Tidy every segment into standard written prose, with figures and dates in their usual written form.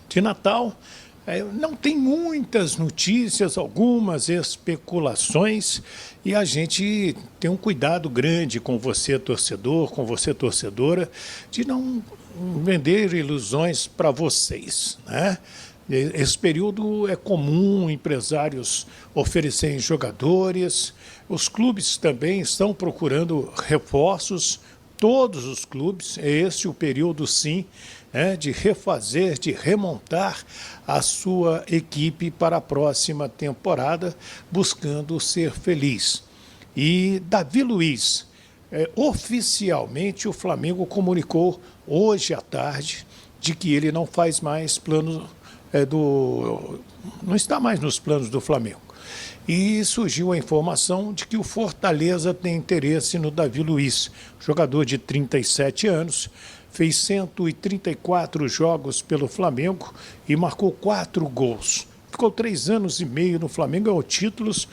de Natal. Não tem muitas notícias, algumas especulações, e a gente tem um cuidado grande com você, torcedor, com você, torcedora, de não vender ilusões para vocês, né? Esse período é comum empresários oferecerem jogadores, os clubes também estão procurando reforços, todos os clubes, é esse o período sim, de refazer, de remontar a sua equipe para a próxima temporada, buscando ser feliz. E Davi Luiz, oficialmente o Flamengo comunicou hoje à tarde de que ele não faz mais plano não está mais nos planos do Flamengo. E surgiu a informação de que o Fortaleza tem interesse no Davi Luiz, jogador de 37 anos, fez 134 jogos pelo Flamengo e marcou 4 gols. Ficou 3 anos e meio no Flamengo, ganhou títulos,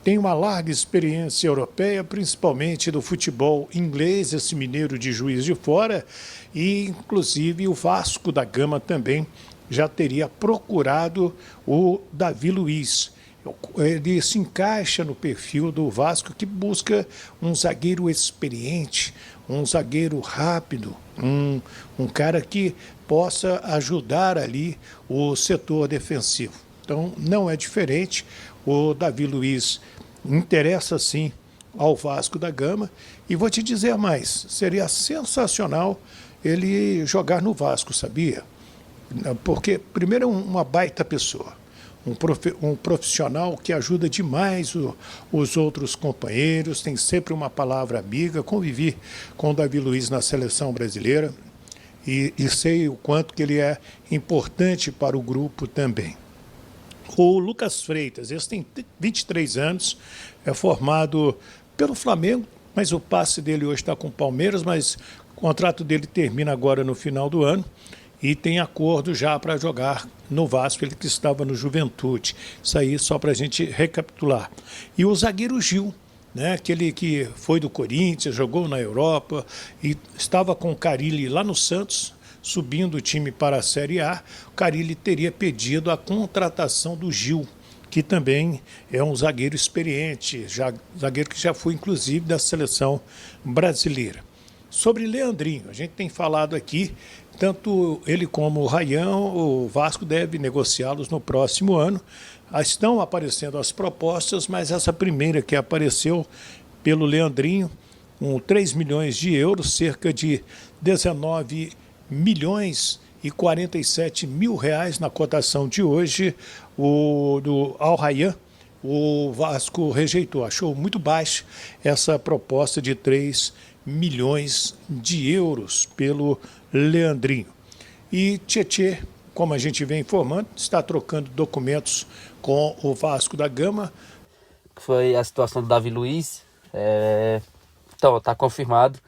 tem uma larga experiência europeia, principalmente do futebol inglês, esse mineiro de Juiz de Fora, e inclusive o Vasco da Gama também já teria procurado o Davi Luiz. Ele se encaixa no perfil do Vasco, que busca um zagueiro experiente, um zagueiro rápido, um cara que possa ajudar ali o setor defensivo. Então, não é diferente. O Davi Luiz interessa sim ao Vasco da Gama. E vou te dizer mais, seria sensacional ele jogar no Vasco, sabia? Porque, primeiro, é uma baita pessoa, um profissional que ajuda demais os outros companheiros, tem sempre uma palavra amiga. Convivi com o Davi Luiz na seleção brasileira e sei o quanto que ele é importante para o grupo também. O Lucas Freitas, esse tem 23 anos, é formado pelo Flamengo, mas o passe dele hoje está com o Palmeiras, mas o contrato dele termina agora no final do ano. E tem acordo já para jogar no Vasco, ele que estava no Juventude. Isso aí só para a gente recapitular. E o zagueiro Gil, né, aquele que foi do Corinthians, jogou na Europa e estava com o Carille lá no Santos, subindo o time para a Série A. O Carille teria pedido a contratação do Gil, que também é um zagueiro experiente, zagueiro que já foi inclusive da seleção brasileira. Sobre Leandrinho, a gente tem falado aqui, tanto ele como o Rayão, o Vasco deve negociá-los no próximo ano. Estão aparecendo as propostas, mas essa primeira que apareceu pelo Leandrinho, com 3 milhões de euros, cerca de 19 milhões e 47 mil reais na cotação de hoje, do Al Rayyan, o Vasco rejeitou, achou muito baixa essa proposta de 3 milhões de euros pelo Leandrinho. E Tietê, como a gente vem informando, está trocando documentos com o Vasco da Gama. Foi a situação do Davi Luiz. Então, tá confirmado.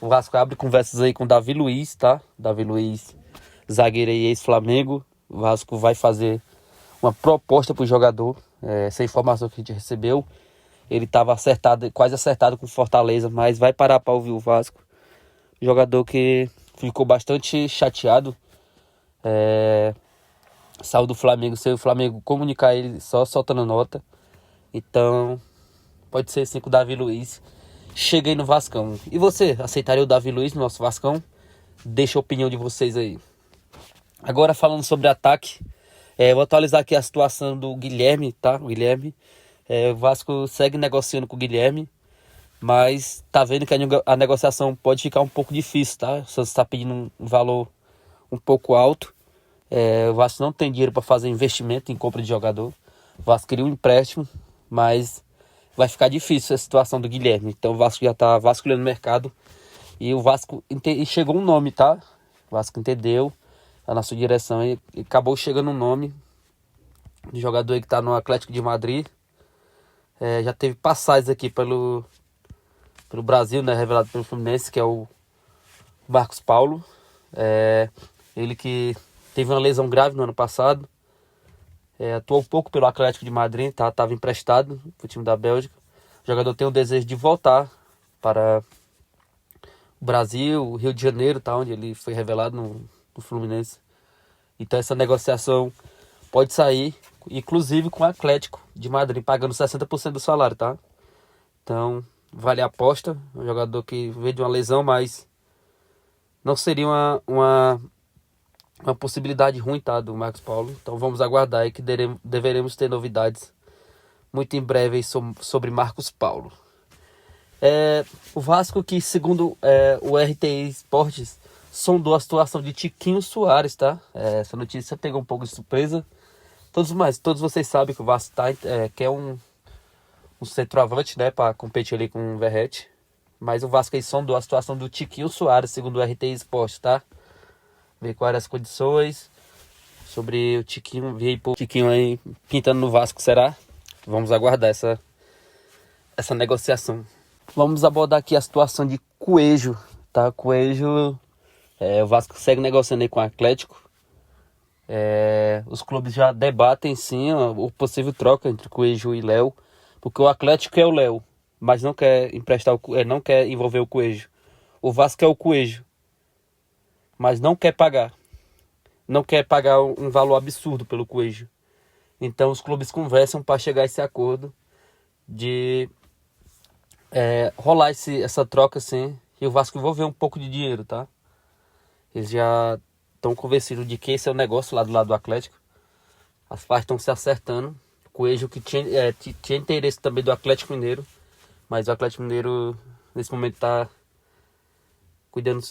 O Vasco abre conversas aí com o Davi Luiz, tá? Davi Luiz, zagueiro aí, ex-Flamengo. O Vasco vai fazer uma proposta para o jogador. Essa informação que a gente recebeu. Ele estava acertado, quase acertado com o Fortaleza, mas vai parar para ouvir o Vasco. Jogador que ficou bastante chateado. Saiu do Flamengo, sem o Flamengo comunicar ele, só soltando nota. Então, pode ser sim que o Davi Luiz chegue aí no Vascão. E você, aceitaria o Davi Luiz no nosso Vascão? Deixa a opinião de vocês aí. Agora falando sobre ataque, vou atualizar aqui a situação do Guilherme, tá? O Guilherme. O Vasco segue negociando com o Guilherme, mas tá vendo que a negociação pode ficar um pouco difícil, tá? O Santos está pedindo um valor um pouco alto. O Vasco não tem dinheiro para fazer investimento em compra de jogador. O Vasco queria um empréstimo, mas vai ficar difícil a situação do Guilherme. Então o Vasco já tá vasculhando o mercado e o Vasco chegou um nome, tá? O Vasco entendeu a nossa direção e acabou chegando um nome de jogador que tá no Atlético de Madrid. Já teve passagens aqui pelo Brasil, né, revelado pelo Fluminense, que é o Marcos Paulo. Ele que teve uma lesão grave no ano passado, atuou um pouco pelo Atlético de Madrid, estava emprestado para o time da Bélgica. O jogador tem o desejo de voltar para o Brasil, o Rio de Janeiro, onde ele foi revelado no Fluminense. Então essa negociação pode sair, inclusive com o Atlético de Madrid pagando 60% do salário, tá? Então vale a aposta. Um jogador que veio de uma lesão, mas não seria uma possibilidade ruim, tá? Do Marcos Paulo. Então vamos aguardar aí que deveremos ter novidades muito em breve aí sobre Marcos Paulo. O Vasco, que segundo o RTI Esportes, sondou a situação de Tiquinho Soares, tá? Essa notícia pegou um pouco de surpresa. Todos vocês sabem que o Vasco quer um centroavante, né, para competir ali com o Verratti. Mas o Vasco aí sondou a situação do Tiquinho Soares, segundo o RTI Esportes, tá? Ver quais eram as condições sobre o Tiquinho, ver o Tiquinho aí pintando no Vasco, será? Vamos aguardar essa negociação. Vamos abordar aqui a situação de Coelho, tá? Coelho, o Vasco segue negociando aí com o Atlético. Os clubes já debatem sim o possível troca entre Coelho e Léo, porque o Atlético é o Léo, mas não quer emprestar não quer envolver o Coelho. O Vasco é o Coelho, mas não quer pagar um valor absurdo pelo Coelho. Então os clubes conversam para chegar a esse acordo de rolar essa troca assim, e o Vasco envolver um pouco de dinheiro, tá? Eles já estão convencidos de que esse é o negócio lá do lado do Atlético. As partes estão se acertando. O Coelho que tinha interesse também do Atlético Mineiro, mas o Atlético Mineiro nesse momento está cuidando,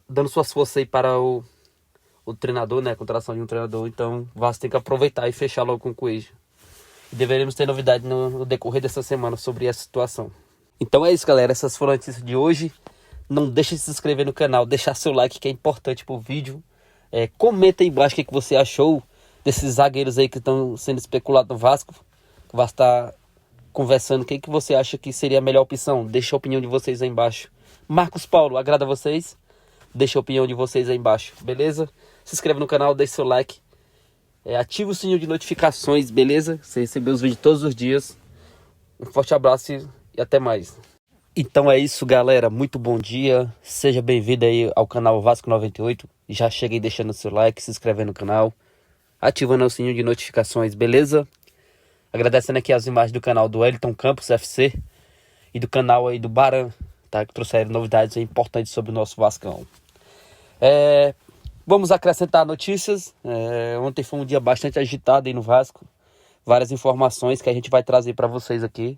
dando suas forças aí para o treinador, né? A contratação de um treinador. Então o Vasco tem que aproveitar e fechar logo com o Coelho. E deveremos ter novidade no decorrer dessa semana sobre essa situação. Então é isso, galera. Essas foram as notícias de hoje. Não deixe de se inscrever no canal, deixar seu like que é importante pro vídeo. Comenta aí embaixo o que você achou desses zagueiros aí que estão sendo especulados no Vasco. O Vasco tá conversando. Quem que você acha que seria a melhor opção? Deixa a opinião de vocês aí embaixo. Marcos Paulo, agrada a vocês? Deixa a opinião de vocês aí embaixo, beleza? Se inscreve no canal, deixa seu like. Ativa o sininho de notificações, beleza? Você receber os vídeos todos os dias. Um forte abraço e até mais. Então é isso, galera. Muito bom dia. Seja bem-vindo aí ao canal Vasco 98. Já chega aí deixando seu like, se inscrevendo no canal, ativando o sininho de notificações, beleza? Agradecendo aqui as imagens do canal do Wellington Campos FC e do canal aí do Baran, tá? Que trouxeram novidades aí importantes sobre o nosso Vascão. Vamos acrescentar notícias. Ontem foi um dia bastante agitado aí no Vasco. Várias informações que a gente vai trazer para vocês aqui.